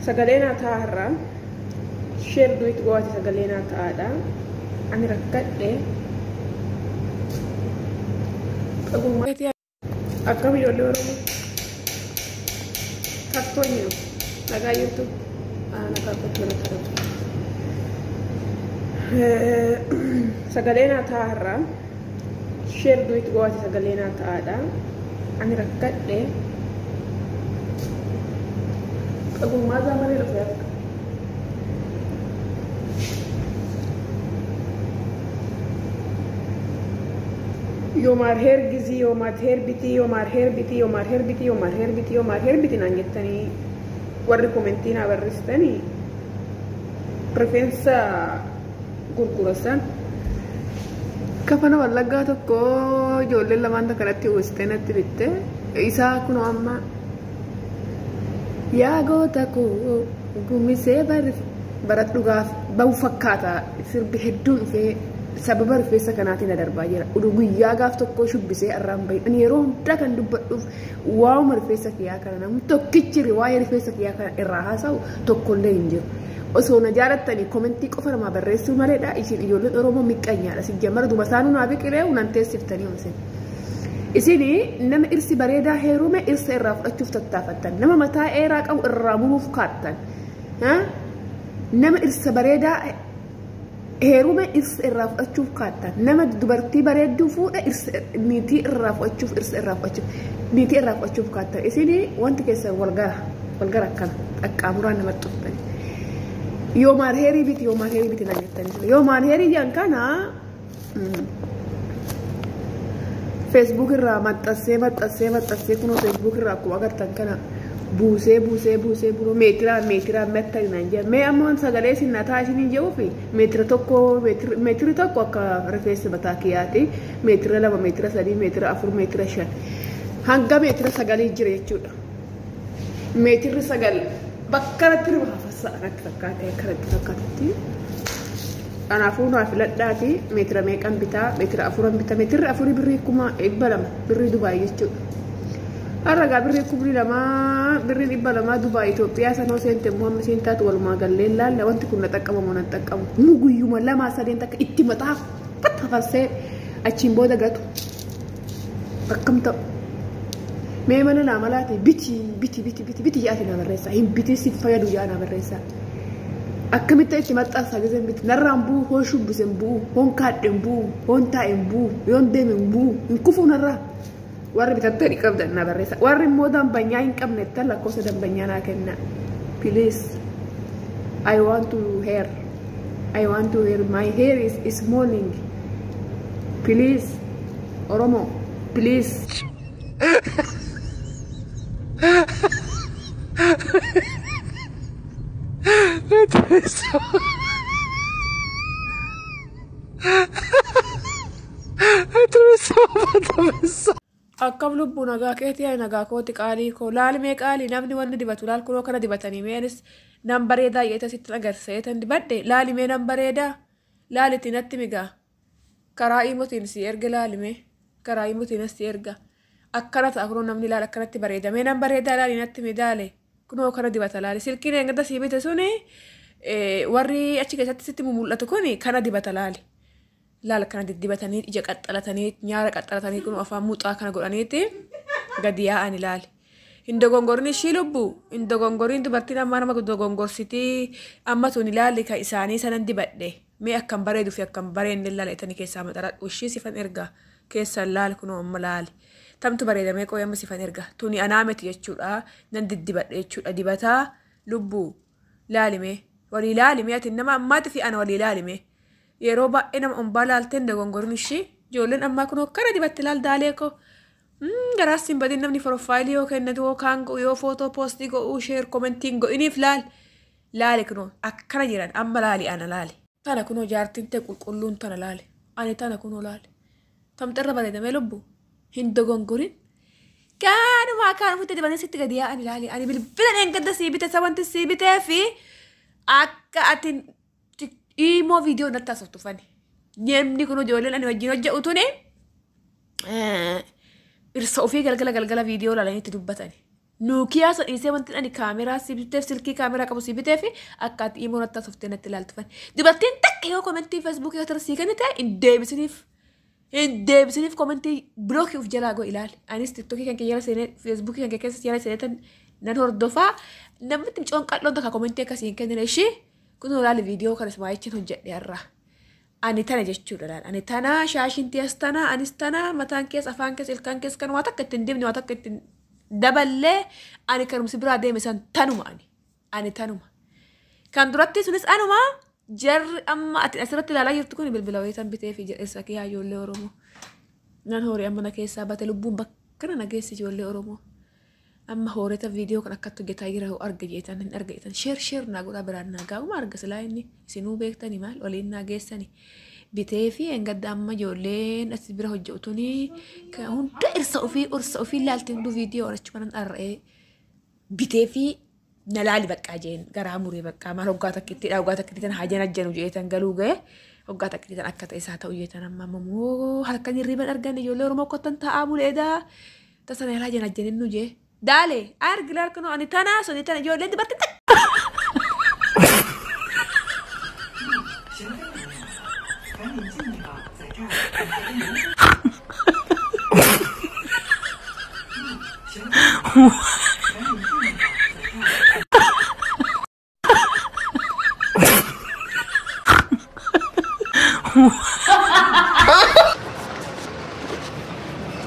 Sagalena taharra share duit goati sagalena taada ani rakkadhe agumati akkam ijoollee oromoo kattoonyi nagaa YouTube nagaa kottona taratu sagalena taharra share duit goati sagalena taada ani rakkadhe agummaa zamanee dhufee akka Yomar hergizi, yomar herbiti, yomar herbiti, yomar herbiti, yomar herbiti, yomar herbiti nangettani warri commentina barristani rifeensa gurgurasan kafana wallaggaa tokko ijoolleen lamaan kanatti uwwistee natti bitte isaa kunoo amma yaa goota koo gumisee baradhugaaf bahu fakkaata sirbi hedduun dhufee sababa rifeensa kanaatiin darbaa jira guyyaa gaaf tokko shubbisee arraan bahi ani yeroo hundaa kan dubbadhuuf waa'uma rifeensa kiyyaa kana namni tokkichi waa'ee rifeensa kiyyaa kana irraa haasa'u tokkollee hin jiru osoo na jaalattanii komentii qofa namaa barreessuu maleedha isin ijoolleen oromoo miqqanyaadha si jammara duba isaanuu naa biqilee unan teessiftanii homsen isin nama irsi bareedaa heerume irsa irraa fudhachuuf tattaafattan nama mataa dheeraa qabu irraa muruuf kaattan nama irsa bareedaa heerume irsa irraa fudhachuuf kaattan nama dubartii bareedduu fuudha irsa niitii irraa fudhachuuf irsa irraa fudhachuuf niitii irraa fudhachuuf kaattan isin wanti keessa walgara akkana qaqqaamuraan nama xuffatan yoomaan heerii biti na jettanii yoomaan heerii jedhan kana Facebook irraa maxxansee kunoo Facebook irraa akkuma agartan kana buusee buno meetira mettani nan jedha mee ammoo sagalee sinnataa isinii jedhuu fi meetiri tokko akka rifeensa mataa kiyyaati meetira 2 meetira 3 meetira 4 meetira 5 hanga meetira 9 jira jechuudha meetirri 9 bakka irratti riba hafasa natti fakkaatatti kanaafuu naa filadhaati meetira meeqan bitaa meetira 4 bitaa meetirri 4 birrii 200 birrii Dubaay jechuudha arraga birrii 200 birrii 200 Dubaay Itoophiyaa sanoo seente muhammed seentaatu walumaa galleen laalla wanti kun na xaqqabamu na xaqqabu nu guyyuma 2-3 takka itti mataa faffasee achiin booda gatu akkam ta'u mee mana naa malaati biti yaati na barreessa hin biti si fayyadu yaa na barreessa akkamitti itti maxxansa gizeen biti narraan buu hoon shubbisen buu hoon kaadhen buu hoon taa'en buu yoon deemen buu hin kufuu narraa warri bitattanii qabdan na barreessa warri immoo dambanyaa hin qabnettan lakkoofsa dambanyaa naa kenna please I want to hair my hair is morning please Oromo please akkam lubbuu nagaa keetii yaa nagaa kooti qaalii koo laalmee qaalii namni wanni dibatu laal kunoo kana dibatanii meenis nan bareedaa yeeta sitti agarseetan dibadhe laalimee nan bareedaa laaliti natti migaa karaa imotiin si erga laalimee karaa imotiin si erga akkana ta'a kunoo namni laal akkanatti bareedamee nan bareedaa laali natti midaale kunoo kana dibata laali silkiin eeggadda sii bite suni warri achi keessatti sitti mul'atu kuni kana dibata laali laal kana dibatanii ija qaxxalatanii nyaara qaxxalatanii kun afaan muuxaa kana godhaniiti gadi yaa'an ilaali hindogongorin ishii lubbu hindogongorin dubartiin ammaa nama dogongorsitii amma tun ilaalli kan isaanii sanan dibadhe mee akkan bareedu fi akkan bareenne laaletanii keessaa maxaradhu ishii sifan erga keessan laal kunoo amma laali tamtu bareedamee qoyamma sifan erga tuni anaameti jechuudha nan diddibadhe jechuudha dibataa lubbu laalimee walii laalimee ati nama ammaati fi ana walii laalimee yeroo baay'ee nama ombaa laalteen dogongorin ishii ijoolleen ammaa kunoo kana dibatti laal daalee koo garaas hin badin namni profaayilii yoo kennatu yookaan yoo footoo poostii godhuu sheer komentiin godhiniif laali kunoo akkana jiran amma laali ana laali tana kunoo jaartiin ta'e qulqulluun tana laali ani tana kunoo laali tamxirra bareedamee lubbu hin dogongorin gaanuma kaan fuutte dibanii sitti gadi yaa'an laali ani bilbila eeggadda sii bite sabanti sii bitee fi akka ati imo video natti asooftufani namni kun ijoolleen ani wajjin hojje'utuni irsa ofii galgala video laalanitti dubbatani Nuukiyaa san dhiisee wanti ani kaameraa si biteef silkii kaameraa qabu si biteef akkaatti immoo natti softee natti ilaaltufan. Dubartiin takka yoo komentii feesbuukii yoo tarsii kan ta'e hin deebisiniif komentii bilookii uf jalaa goo ilaali. Anis tiktokii kan keessa seenee feesbuukii kan keessa yaala seenetan nan hordofaa namni coon qal'oon takka komentii akkasii hin kennine ishii kun olaali viidiyoo kanas maayichin hojjedhe irraa. Ani tana jechuudha laal. Ani tana shaashinti as tana anis tana mataan keessa afaan keessa ilkaan keessa kan waa takka ittiin dibne waa takka ittiin daballee ani kanumsi biraa deeme san tanuma ani tanuma. Kan duratti sunis anuma jarri amma ati asirratti ilaalaa jirtu kun bilbila wayitan bitee fi jedheessa kee ijoollee Oromoo. Nan horii amma na keessaa bate lubbuun bakkana nageessi ijoollee Oromoo. Amma horeeta viidiyoo kan akkatti hojjetaa jira arga jeetan hin arga jeetan sheer naa godhaa biraan naa gaa'uma arga silaa inni isinuu beektani maal waliin naa geessani bitee fi engadda amma ijoolleen as bira hojjetutuni hunda irsa ofii ilaalti hunduu viidiyoo orachu kanan arra'ee bitee fi na laali baqqaa jeen garaa muree baqqaa maal hoggaa takkitti tan hajaan ajjanu jeetan galuu ga'e hoggaa takkitti tan akka ta'e isaa ta'u jeetan amma moo halkan hirriban argan ijoollee Oromoo kottan taa'aa buleedaa tasana yaalaa hajaan ajjaninnu jee. Dale, argilar kono anitana sonitana yo lenti batte.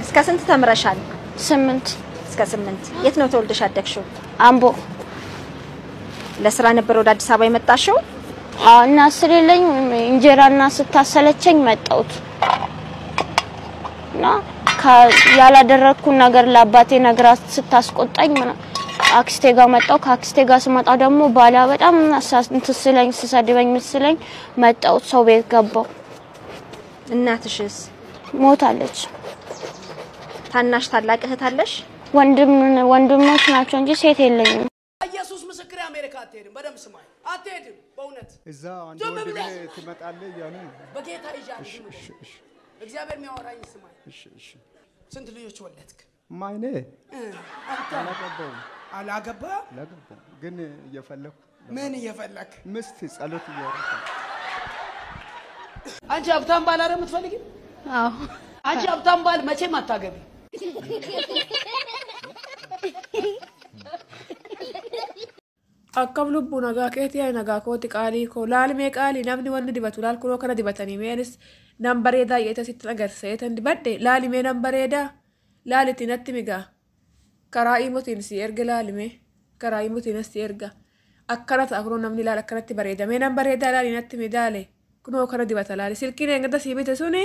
እስከ ስንት ተምረሻል? 8 እስከ 8 የት ነው ተወልደሽ አደግሽው? አምቦ። ለስራ ነበር ወደ አዲስ አበባ የመጣሽው? እና ስለሌለኝ እንጀራና ስታሰለቸኝ መጣሁት። እና ያላደረኩ ነገር ለአባቴ ነግራት ስታስቆጣኝ አክስቴ ጋር መጣሁ። ከአክስቴ ጋር ስመጣ ደግሞ ባላ በጣም እንትስለኝ ስሰድበኝ ምስለኝ መጣሁት። ሰው ቤት ገባሁ። እናትሽስ? ሞታለች። ታናሽ ታላቅ እህት አለሽ? ወንድሞች ናቸው እንጂ ሴት የለኝም። ኢየሱስ ምስክር አሜሪካ አትሄድም። በደም ስማኝ አትሄድም። በእውነት እዛ አንድ ወንድ ትመጣለህ እያሉ በጌታ ይዣል። እግዚአብሔር የሚያወራኝ ስማኝ። ስንት ልጆች ወለድክ? ማይኔ አላገባም ግን እየፈለኩ ምን እየፈለክ? ምስት ጸሎት እያደረኩ። አንቺ ሀብታም ባል አይደል የምትፈልጊ? አዎ። አንቺ ሀብታም ባል መቼም አታገቢ። Akkam lubbu nagaa keetii ay nagaa kooti qaalii koo laalmee qaalii namni wanni dibatu laal kunoo kana dibatanii meenis nan bareedaa yeeta sitti agarseetan dibadde laalimee nan bareedaa laalitti natti migaa karaa imutiin si erga laalimee karaa imutiin si erga akkana ta'a kunoo namni laal akkanatti bareedamee nan bareedaa laali natti midaale kunoo kana dibata laali silkiin eeggadda sii bite suni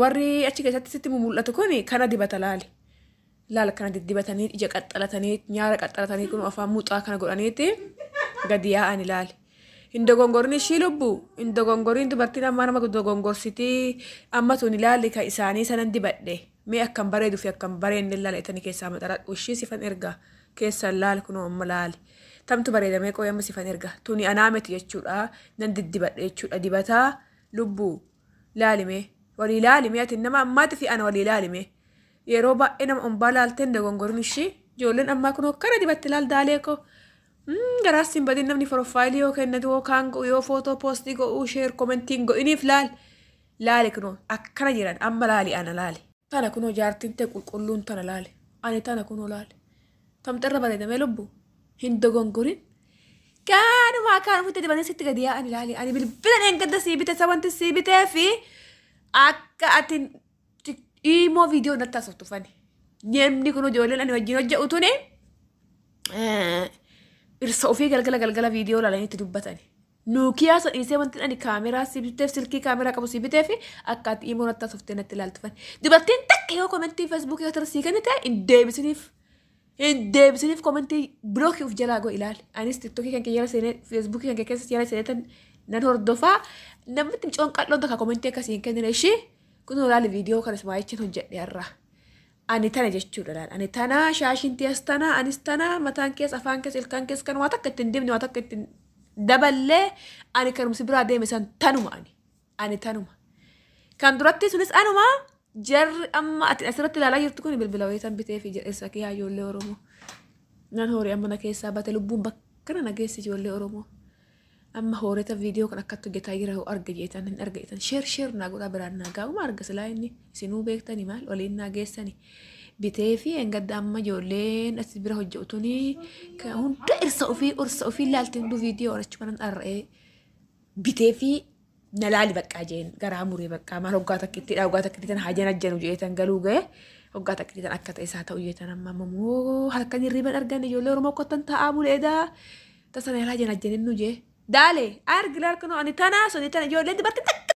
warri achi keessatti sitti mul'atu kuni kana dibata laali. Laal kana diddibatanii ija qaxxalatanii nyaara qaxxalatanii kun afaan muuxaa kana godhaniiti gadi yaa'an ilaali. Hin dogongorni ishii lubbu hin dogongoriin dubartiin ammaa nama dogongorsitii amma tun ilaalli kan isaanii sanan dibadhe mee akkam bareeduu fi akkam bareedne laaletanii keessaa maxaradhu ishii sifan erga keessan laal kunoo amma laali. Tamtu bareedamee qoyamma sifan erga tuni anaameti jechuudha nan diddibadhe jechuudha dibataa lubbu laalimee walii laalimee ati nama ammaati fi ana walii laalimee. Yeroo baay'ee nama ombaa laalteen dogongorni ishii ijoolleen ammaa kun hokkara dibatti laal daalee koo garaas hin badin namni profaayilii yoo kennatu yookaan yoo footoo poostii godhuu sheer komentiin godhiniif laali kunoo akkana jiran amma laali ana laali. Tana kunoo jaartiin ta'e qulqulluun tana laali ani tana kunoo laali tamxarra bareedamee lubbu hin dogongorin kaanuma kaan fuutte dibanii sitti gadi yaa'an laali ani bilbila eeggadda sii bite sabanti sii bitee fi akka ati imo video nata sottufani nemni kuno ijoolleen ani wajjin hojjetutuni irsa ofii galgala video laalanitti dubbatani nuukiyaa san dhiisee wanti ani kaameraa si biteef silkii kaameraa qabu si biteef akka ati imo nata softee natti ilaaltufani dubartiin takka yoo komentii feesbuukii yoo tarsii kan ta'e hin deebisiniif komentii bilookii uf jalaa goo ilaali anis tiktokii kan keessa seenee feesbuukii kan keessa yaala seenetan nan hordofaa namni coon qal'oon takka komentii akkasii hin kennine ishii kun olaali viidiyoo kanas maayichin hojjedhe irraa. Ani tana jechuudha laal. Ani tana shaashinti as tana anis tana mataan keessa afaan keessa ilkaan keessa kan waa takka ittiin dibne waa takka ittiin daballee ani kanumsi biraa deeme san tanuma ani tanuma. Kan duratti sunis anuma jarri amma ati asirratti ilaalaa jirtu kun bilbila wayitan bitee fi jedheessa kee ijoollee Oromoo. nan horii amma na keessaa bate lubbuun bakkana nageessi ijoollee Oromoo. Amma horeeta viidiyoo kan akkattu getaa jira arga jeetan hin arga jeetan sheer naa godhaa biraan naa gaa'uma arga silaa inni isinuu beektanii maal waliin naa geessanii bitee fi engadda amma ijoolleen as bira hojjetutuni hunda irsa ofii laaltiin hundu viidiyoo achi kanan dharra'ee bitee fi na laali baqqaa jeen garaa muree baqqaa maal hoggaa takkitti tan hajjan ajjanu jeetan galuu ga'e hoggaa takkitti tan akka ta'e isaa ta'u jeetan amma moo halkan hirriban argan ijoollee Oromoo kottan taa'aa buleedaa tasana hajjan ajjanin nu jee. Dale, argi larkano ani tana so ni tana yo le barka tak